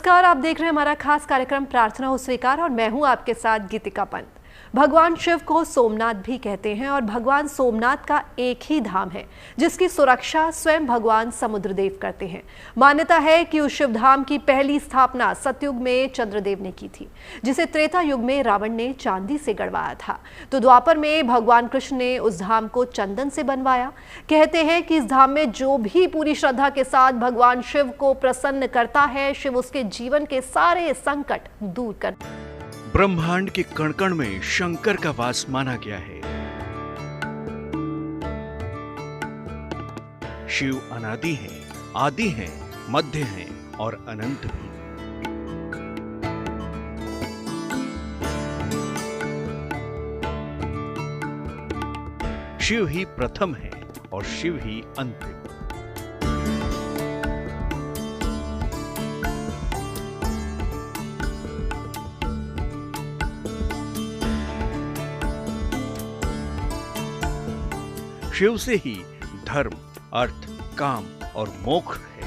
नमस्कार, आप देख रहे हैं हमारा खास कार्यक्रम प्रार्थना हो स्वीकार और मैं हूं आपके साथ गीतिका पंत। भगवान शिव को सोमनाथ भी कहते हैं और भगवान सोमनाथ का एक ही धाम है जिसकी सुरक्षा स्वयं भगवान समुद्रदेव करते हैं। मान्यता है कि उस शिव धाम की पहली स्थापना सतयुग में चंद्रदेव ने की थी, जिसे त्रेता युग में रावण ने चांदी से गढ़वाया था। तो द्वापर में भगवान कृष्ण ने उस धाम को चंदन से बनवाया। कहते हैं कि इस धाम में जो भी पूरी श्रद्धा के साथ भगवान शिव को प्रसन्न करता है, शिव उसके जीवन के सारे संकट दूर करते हैं। ब्रह्मांड के कण कण में शंकर का वास माना गया है। शिव अनादि हैं, आदि हैं, मध्य हैं और अनंत भी। शिव ही प्रथम है और शिव ही अंतिम। शिव से ही धर्म, अर्थ, काम और मोक्ष है।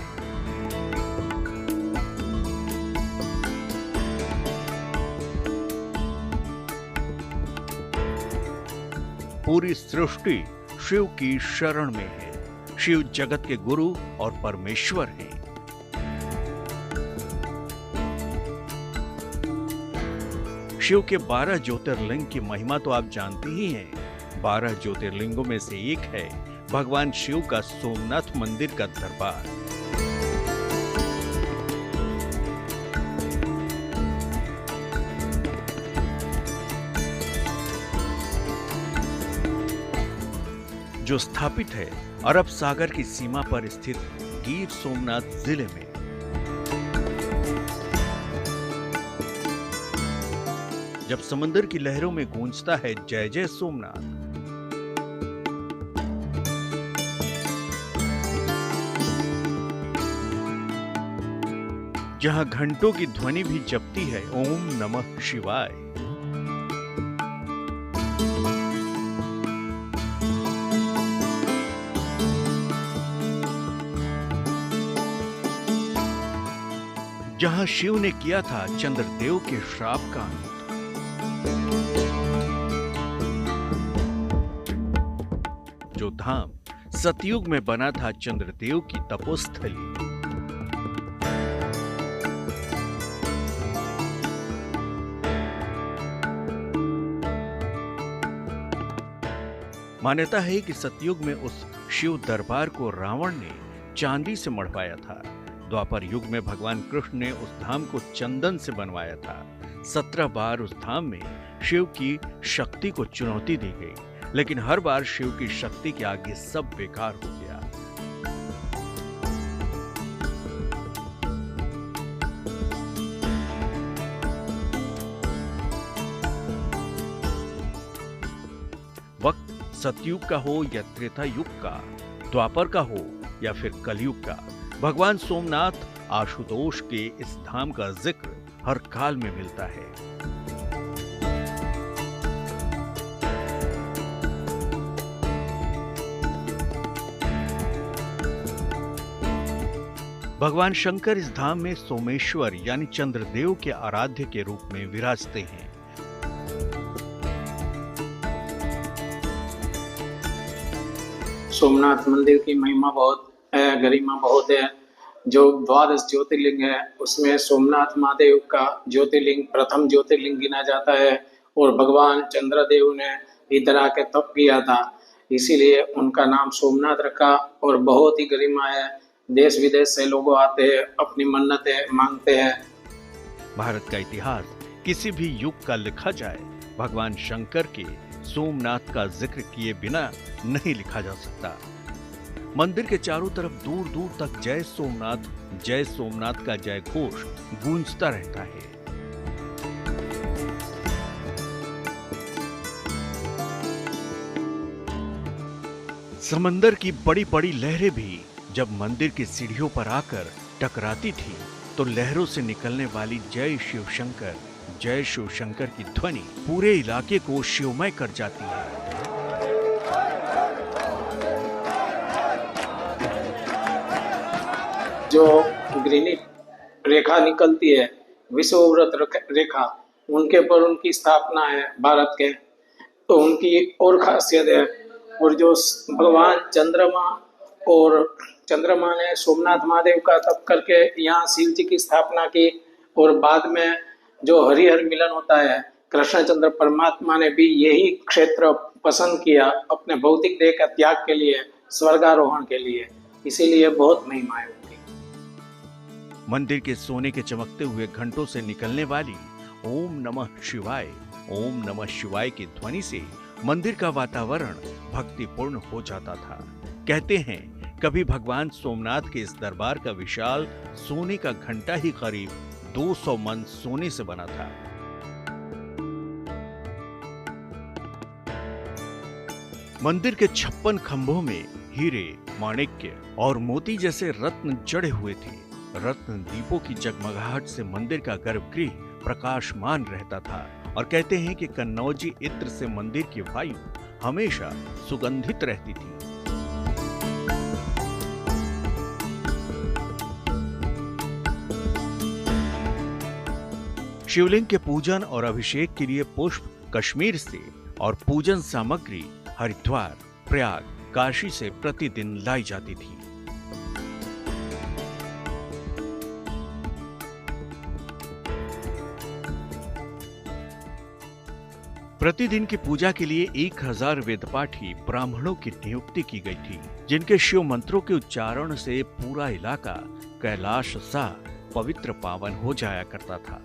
पूरी सृष्टि शिव की शरण में है। शिव जगत के गुरु और परमेश्वर हैं। शिव के 12 ज्योतिर्लिंग की महिमा तो आप जानते ही हैं। 12 ज्योतिर्लिंगों में से एक है भगवान शिव का सोमनाथ मंदिर का दरबार। जो स्थापित है अरब सागर की सीमा पर स्थित गिर सोमनाथ जिले में। जब समंदर की लहरों में गूंजता है जय जय सोमनाथ, जहां घंटों की ध्वनि भी जपती है ओम नमः शिवाय। जहां शिव ने किया था चंद्रदेव के श्राप का अंत। जो धाम सतयुग में बना था चंद्रदेव की तपोस्थली। मान्यता है कि सतयुग में उस शिव दरबार को रावण ने चांदी से मढ़वाया था। द्वापर युग में भगवान कृष्ण ने उस धाम को चंदन से बनवाया था। 17 बार उस धाम में शिव की शक्ति को चुनौती दी गई, लेकिन हर बार शिव की शक्ति के आगे सब बेकार हो गया। वक्त सतयुग का हो या त्रेता युग का, द्वापर का हो या फिर कलयुग का, भगवान सोमनाथ आशुतोष के इस धाम का जिक्र हर काल में मिलता है। भगवान शंकर इस धाम में सोमेश्वर यानी चंद्रदेव के आराध्य के रूप में विराजते हैं। सोमनाथ मंदिर की महिमा बहुत है, गरिमा बहुत है। जो 12 ज्योतिर्लिंग है उसमें सोमनाथ महादेव का ज्योतिर्लिंग प्रथम ज्योतिर्लिंग गिना जाता है और भगवान चंद्रदेव ने इधर आके तप किया था, इसीलिए उनका नाम सोमनाथ रखा और बहुत ही गरिमा है। देश विदेश से लोग आते हैं, अपनी मन्नतें मांगते हैं। भारत का इतिहास किसी भी युग का लिखा जाए, भगवान शंकर के सोमनाथ का जिक्र किए बिना नहीं लिखा जा सकता। मंदिर के चारों तरफ दूर दूर तक जय सोमनाथ का जय घोष गूंजता रहता है। समंदर की बड़ी बड़ी लहरें भी जब मंदिर की सीढ़ियों पर आकर टकराती थी, तो लहरों से निकलने वाली जय शिव शंकर की ध्वनि पूरे इलाके को शिवमय कर जाती है। जो ग्रीनिट रेखा निकलती है, विषुववृत्त रेखा, उनके पर उनकी स्थापना है भारत के, तो उनकी और खासियत है। और जो भगवान चंद्रमा ने सोमनाथ महादेव का तप करके यहाँ शिव जी की स्थापना की, और बाद में जो हरिहर मिलन होता है, कृष्णचंद्र परमात्मा ने भी यही क्षेत्र पसंद किया अपने भौतिक देह का त्याग के लिए, स्वर्गारोहण के लिए, इसीलिए बहुत महिमा है उनकी। मंदिर के सोने के चमकते हुए घंटों से निकलने वाली ओम नमः शिवाय की ध्वनि से मंदिर का वातावरण भक्तिपूर्ण हो जाता था। कहते हैं कभी भगवान सोमनाथ के इस दरबार का विशाल सोने का घंटा ही करीब 200 मन सोने से बना था। मंदिर के 56 खंभों में हीरे, माणिक्य और मोती जैसे रत्न जड़े हुए थे। रत्न दीपों की जगमगाहट से मंदिर का गर्भगृह प्रकाशमान रहता था और कहते हैं कि कन्नौजी इत्र से मंदिर की वायु हमेशा सुगंधित रहती थी। शिवलिंग के पूजन और अभिषेक के लिए पुष्प कश्मीर से और पूजन सामग्री हरिद्वार, प्रयाग, काशी से प्रतिदिन लाई जाती थी। प्रतिदिन की पूजा के लिए 1000 वेदपाठी ब्राह्मणों की नियुक्ति की गई थी, जिनके शिव मंत्रों के उच्चारण से पूरा इलाका कैलाश सा पवित्र पावन हो जाया करता था।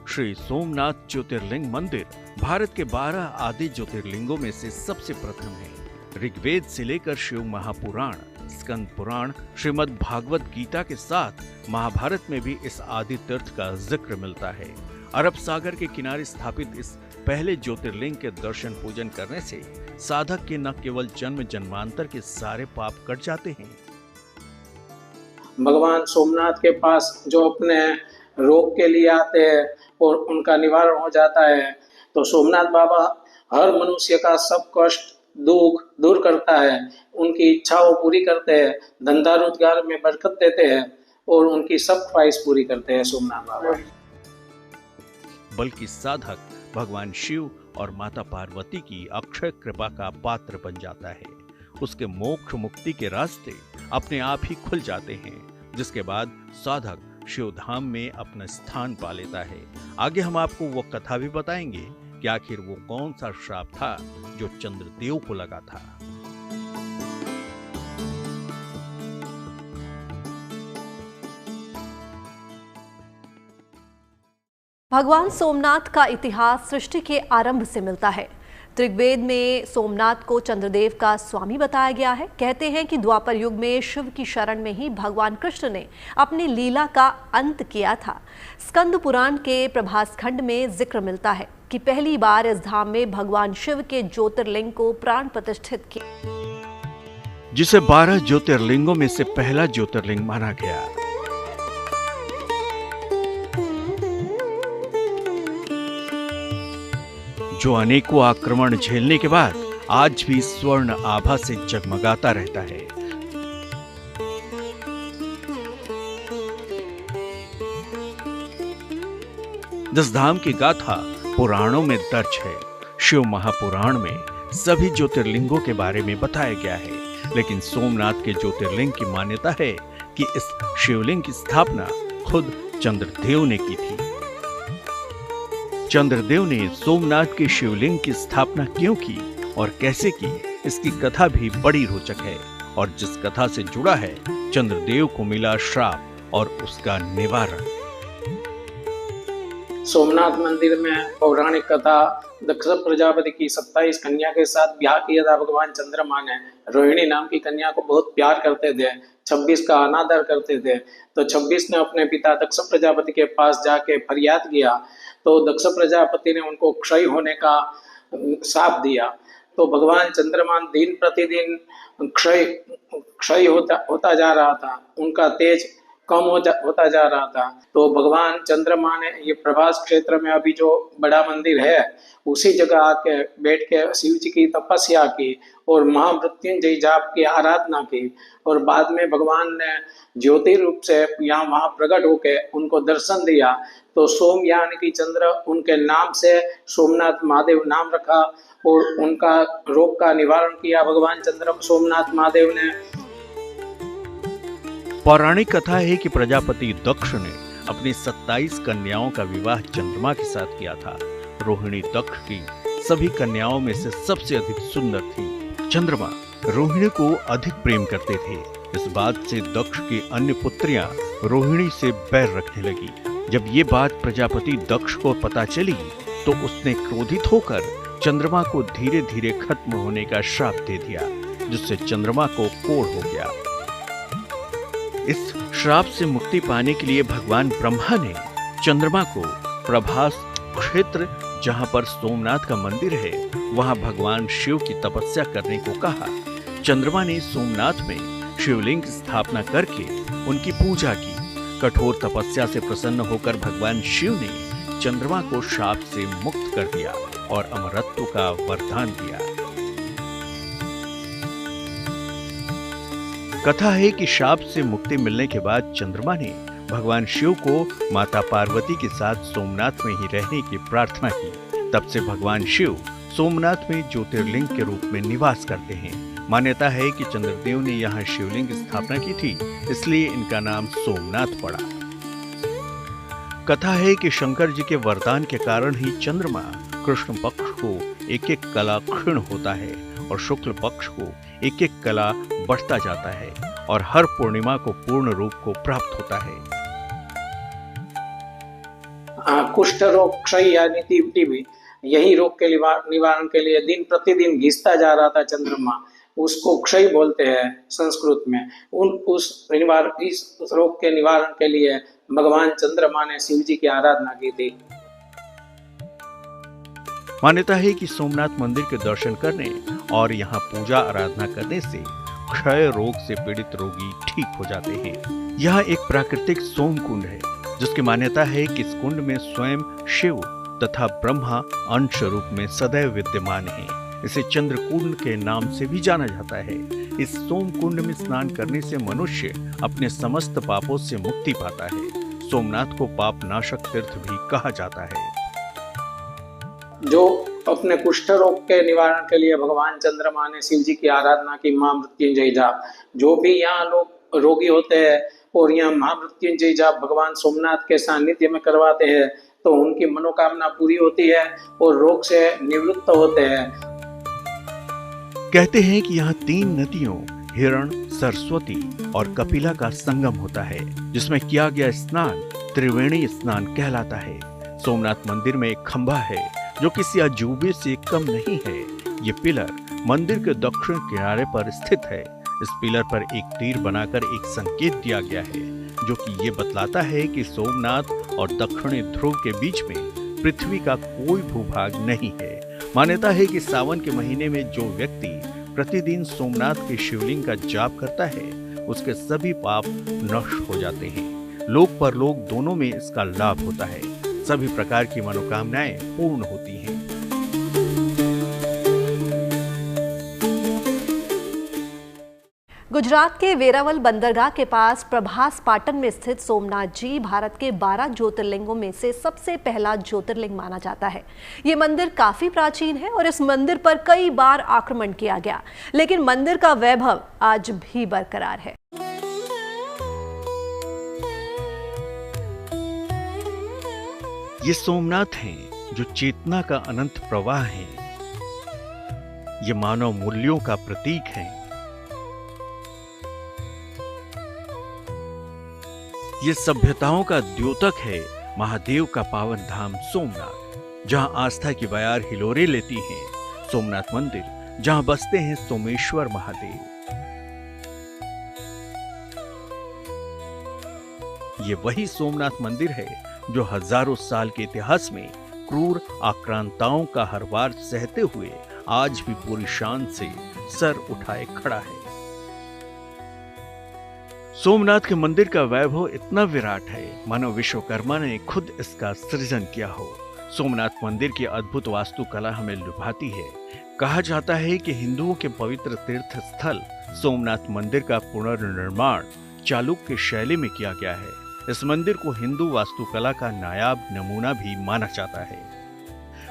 श्री सोमनाथ ज्योतिर्लिंग मंदिर भारत के 12 आदि ज्योतिर्लिंगों में से सबसे प्रथम है। ऋग्वेद से लेकर शिव महापुराण, स्कंद पुराण, श्रीमद् भागवत गीता के साथ महाभारत में भी इस आदि तीर्थ का जिक्र मिलता है। अरब सागर के किनारे स्थापित इस पहले ज्योतिर्लिंग के दर्शन पूजन करने से साधक के न केवल जन्म जन्मांतर के सारे पाप कट जाते हैं। भगवान सोमनाथ के पास जो अपने रोग के लिए आते हैं और उनका निवारण हो जाता है, तो सोमनाथ बाबा हर मनुष्य का सब कष्ट दुख दूर करता है, उनकी इच्छाओं पूरी करते हैं, धंधा रोजगार में बरकत देते हैं और उनकी सब ख्वाहिश पूरी करते हैं सोमनाथ बाबा। बल्कि साधक भगवान शिव और माता पार्वती की अक्षय कृपा का पात्र बन जाता है। उसके मोक्ष मुक्ति के रास्ते अपने आप ही खुल जाते हैं, जिसके बाद साधक शिव धाम में अपना स्थान पा लेता है। आगे हम आपको वो कथा भी बताएंगे कि आखिर वो कौन सा श्राप था जो चंद्रदेव को लगा था। भगवान सोमनाथ का इतिहास सृष्टि के आरंभ से मिलता है। ऋग्वेद में सोमनाथ को चंद्रदेव का स्वामी बताया गया है। कहते हैं कि द्वापर युग में शिव की शरण में ही भगवान कृष्ण ने अपनी लीला का अंत किया था। स्कंद पुराण के प्रभास खंड में जिक्र मिलता है कि पहली बार इस धाम में भगवान शिव के ज्योतिर्लिंग को प्राण प्रतिष्ठित किया, जिसे 12 ज्योतिर्लिंगों में से पहला ज्योतिर्लिंग माना गया। जो अनेकों आक्रमण झेलने के बाद आज भी स्वर्ण आभा से जगमगाता रहता है। जिस धाम की गाथा पुराणों में दर्ज है। शिव महापुराण में सभी ज्योतिर्लिंगों के बारे में बताया गया है, लेकिन सोमनाथ के ज्योतिर्लिंग की मान्यता है कि इस शिवलिंग की स्थापना खुद चंद्रदेव ने की थी। चंद्रदेव ने सोमनाथ के शिवलिंग की स्थापना क्यों की और कैसे की, इसकी कथा भी बड़ी रोचक है और जिस कथा से जुड़ा है चंद्रदेव को मिला श्राप और उसका निवारण। सोमनाथ मंदिर में पौराणिक कथा, दक्ष प्रजापति की 27 कन्या के साथ ब्याह किया था भगवान चंद्रमा ने। रोहिणी नाम की कन्या को बहुत प्यार करते थे, 26 का अनादर करते थे। तो 26 ने अपने पिता दक्ष प्रजापति के पास जाके फरियाद किया, तो दक्ष प्रजापति ने उनको क्षय होने का शाप दिया। तो भगवान चंद्रमा दिन प्रतिदिन क्षय होता जा रहा था, उनका तेज होता जा रहा था। तो भगवान चंद्रमा ने ये प्रभास क्षेत्र में अभी जो बड़ा मंदिर है उसी जगह आके बैठ के शिव जी की तपस्या की और महामृत्युंजय जाप की आराधना की और बाद में भगवान ने ज्योति रूप से यहाँ वहां प्रकट होके उनको दर्शन दिया। तो सोम यानी कि चंद्र, उनके नाम से सोमनाथ महादेव नाम रखा और उनका रोग का निवारण किया भगवान चंद्र सोमनाथ महादेव ने। पौराणिक कथा है कि प्रजापति दक्ष ने अपनी 27 कन्याओं का विवाह चंद्रमा के साथ किया था। रोहिणी दक्ष की सभी कन्याओं में से सबसे अधिक सुंदर थी। चंद्रमा रोहिणी को अधिक प्रेम करते थे। इस बात से दक्ष की अन्य पुत्रियां रोहिणी से बैर रखने लगी। जब ये बात प्रजापति दक्ष को पता चली तो उसने क्रोधित होकर चंद्रमा को धीरे धीरे खत्म होने का श्राप दे दिया, जिससे चंद्रमा को कोढ़ हो गया। इस श्राप से मुक्ति पाने के लिए भगवान ब्रह्मा ने चंद्रमा को प्रभास क्षेत्र, जहां पर सोमनाथ का मंदिर है, वहां भगवान शिव की तपस्या करने को कहा। चंद्रमा ने सोमनाथ में शिवलिंग की स्थापना करके उनकी पूजा की। कठोर तपस्या से प्रसन्न होकर भगवान शिव ने चंद्रमा को शाप से मुक्त कर दिया और अमरत्व का वरदान दिया। कथा है कि शाप से मुक्ति मिलने के बाद चंद्रमा ने भगवान शिव को माता पार्वती के साथ सोमनाथ में ही रहने की प्रार्थना की। तब से भगवान शिव सोमनाथ में ज्योतिर्लिंग के रूप में निवास करते हैं। मान्यता है कि चंद्रदेव ने यहाँ शिवलिंग की स्थापना की थी, इसलिए इनका नाम सोमनाथ पड़ा। कथा है कि शंकर जी के वरदान के कारण ही चंद्रमा कृष्ण पक्ष को एक एक कला क्षीण होता है और शुक्ल पक्ष को एक एक कला बढ़ता जाता है और हर पूर्णिमा को पूर्ण रूप को प्राप्त होता है। कुष्ठ रोग, क्षय यानी टीबी, यही रोग के निवारण के लिए दिन प्रतिदिन घिसता जा रहा था चंद्रमा। उसको क्षय बोलते हैं संस्कृत में। इस रोग के निवारण के लिए भगवान चंद्रमा ने शिव जी की आराधना की थी। मान्यता है कि सोमनाथ मंदिर के दर्शन करने और यहाँ पूजा आराधना करने से क्षय रोग से पीड़ित रोगी ठीक हो जाते हैं। यह एक प्राकृतिक सोम कुंड है, जिसकी मान्यता है कि इस कुंड में स्वयं शिव तथा ब्रह्मा अंश रूप में सदैव विद्यमान है। इसे चंद्रकुंड के नाम से भी जाना जाता है। इस सोम कुंड में स्नान करने से मनुष्य अपने समस्त पापों से मुक्ति पाता है। सोमनाथ को पाप नाशक तीर्थ भी कहा जाता है। जो अपने कुष्ठ रोग के निवारण के लिए भगवान चंद्रमा ने शिव जी की आराधना की, महामृत्युंजय जाप, जो भी यहाँ लोग रोगी होते हैं और यहाँ महामृत्युंजय जाप भगवान सोमनाथ के सानिध्य में करवाते हैं तो उनकी मनोकामना पूरी होती है और रोग से निवृत्त होते हैं। कहते हैं कि यहाँ 3 नदियों हिरण, सरस्वती और कपिला का संगम होता है, जिसमें किया गया स्नान त्रिवेणी स्नान कहलाता है। सोमनाथ मंदिर में एक खंभा है जो किसी अजूबे से कम नहीं है। ये पिलर मंदिर के दक्षिण किनारे पर स्थित है। इस पिलर पर एक तीर बनाकर एक संकेत दिया गया है, जो कि ये बतलाता है कि सोमनाथ और दक्षिणी ध्रुव के बीच में पृथ्वी का कोई भूभाग नहीं है। मान्यता है कि सावन के महीने में जो व्यक्ति प्रतिदिन सोमनाथ के शिवलिंग का जाप करता है, उसके सभी पाप नष्ट हो जाते हैं। लोक परलोक दोनों में इसका लाभ होता है। सभी प्रकार की मनोकामनाएं पूर्ण होती हैं। गुजरात के वेरावल बंदरगाह के पास प्रभास पाटन में स्थित सोमनाथ जी भारत के 12 ज्योतिर्लिंगों में से सबसे पहला ज्योतिर्लिंग माना जाता है। ये मंदिर काफी प्राचीन है और इस मंदिर पर कई बार आक्रमण किया गया, लेकिन मंदिर का वैभव आज भी बरकरार है। ये सोमनाथ हैं जो चेतना का अनंत प्रवाह है। ये मानव मूल्यों का प्रतीक है। ये सभ्यताओं का द्योतक है। महादेव का पावन धाम सोमनाथ, जहां आस्था की बयार हिलोरे लेती है। सोमनाथ मंदिर, जहां बसते हैं सोमेश्वर महादेव। ये वही सोमनाथ मंदिर है जो हजारों साल के इतिहास में क्रूर आक्रांताओं का हर वार सहते हुए आज भी पूरी शान से सर उठाए खड़ा है। सोमनाथ के मंदिर का वैभव इतना विराट है मानो विश्वकर्मा ने खुद इसका सृजन किया हो। सोमनाथ मंदिर की अद्भुत वास्तुकला हमें लुभाती है। कहा जाता है कि हिंदुओं के पवित्र तीर्थ स्थल सोमनाथ मंदिर का पुनर्निर्माण चालुक्य शैली में किया गया है। इस मंदिर को हिंदू वास्तुकला का नायाब नमूना भी माना जाता है।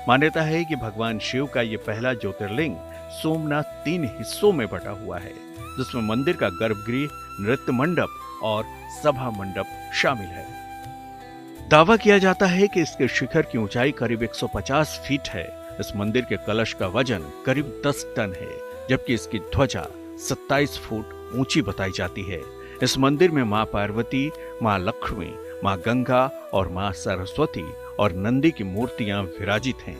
मान्यता है कि भगवान शिव का ये पहला ज्योतिर्लिंग सोमनाथ 3 हिस्सों में बटा हुआ है, जिसमें मंदिर का गर्भगृह, नृत्य मंडप और सभा मंडप शामिल है। दावा किया जाता है कि इसके शिखर की ऊंचाई करीब 150 फीट है। इस मंदिर के कलश का वजन करीब 10 टन है, जबकि इसकी ध्वजा 27 फुट ऊंची बताई जाती है। इस मंदिर में मां पार्वती, मां लक्ष्मी, मां गंगा और मां सरस्वती और नंदी की मूर्तियां विराजित हैं।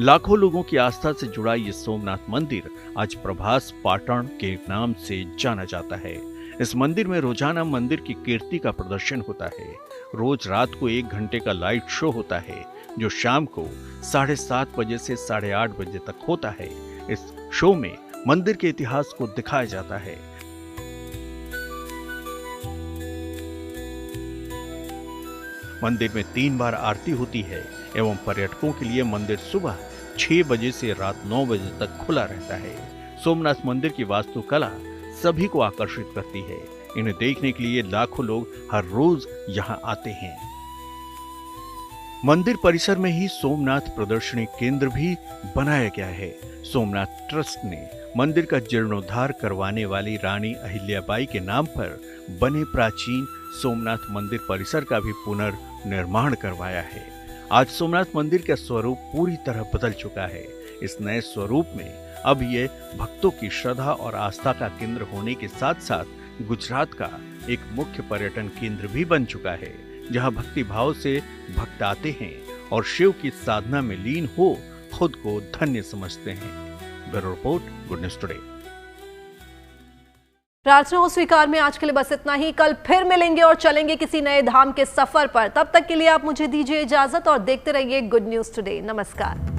लाखों लोगों की आस्था से जुड़ा ये सोमनाथ मंदिर आज प्रभास पाटन के नाम से जाना जाता है। इस मंदिर में रोजाना मंदिर की कीर्ति का प्रदर्शन होता है। रोज रात को 1 घंटे का लाइट शो होता है, जो शाम को 7:30 बजे से 8:30 बजे तक होता है। इस शो में मंदिर के इतिहास को दिखाया जाता है। मंदिर में 3 बार आरती होती है एवं पर्यटकों के लिए मंदिर सुबह 6 बजे से रात 9 बजे तक खुला रहता है। सोमनाथ मंदिर की वास्तुकला सभी को आकर्षित करती है। इन्हें देखने के लिए लाखों लोग हर रोज यहाँ आते हैं। मंदिर परिसर में ही सोमनाथ प्रदर्शनी केंद्र भी बनाया गया है। सोमनाथ ट्रस्ट ने मंदिर का जीर्णोद्धार करवाने वाली रानी अहिल्याबाई के नाम पर बने प्राचीन सोमनाथ मंदिर परिसर का भी पुनर्निर्माण करवाया है। आज सोमनाथ मंदिर का स्वरूप पूरी तरह बदल चुका है। इस नए स्वरूप में अब ये भक्तों की श्रद्धा और आस्था का केंद्र होने के साथ साथ गुजरात का एक मुख्य पर्यटन केंद्र भी बन चुका है, जहां भक्ति भाव से भक्त आते हैं और शिव की साधना में लीन हो खुद को धन्य समझते हैं। Bureau report, good news today. प्रार्थना हो स्वीकार में आज के लिए बस इतना ही। कल फिर मिलेंगे और चलेंगे किसी नए धाम के सफर पर। तब तक के लिए आप मुझे दीजिए इजाजत और देखते रहिए गुड न्यूज टुडे। नमस्कार।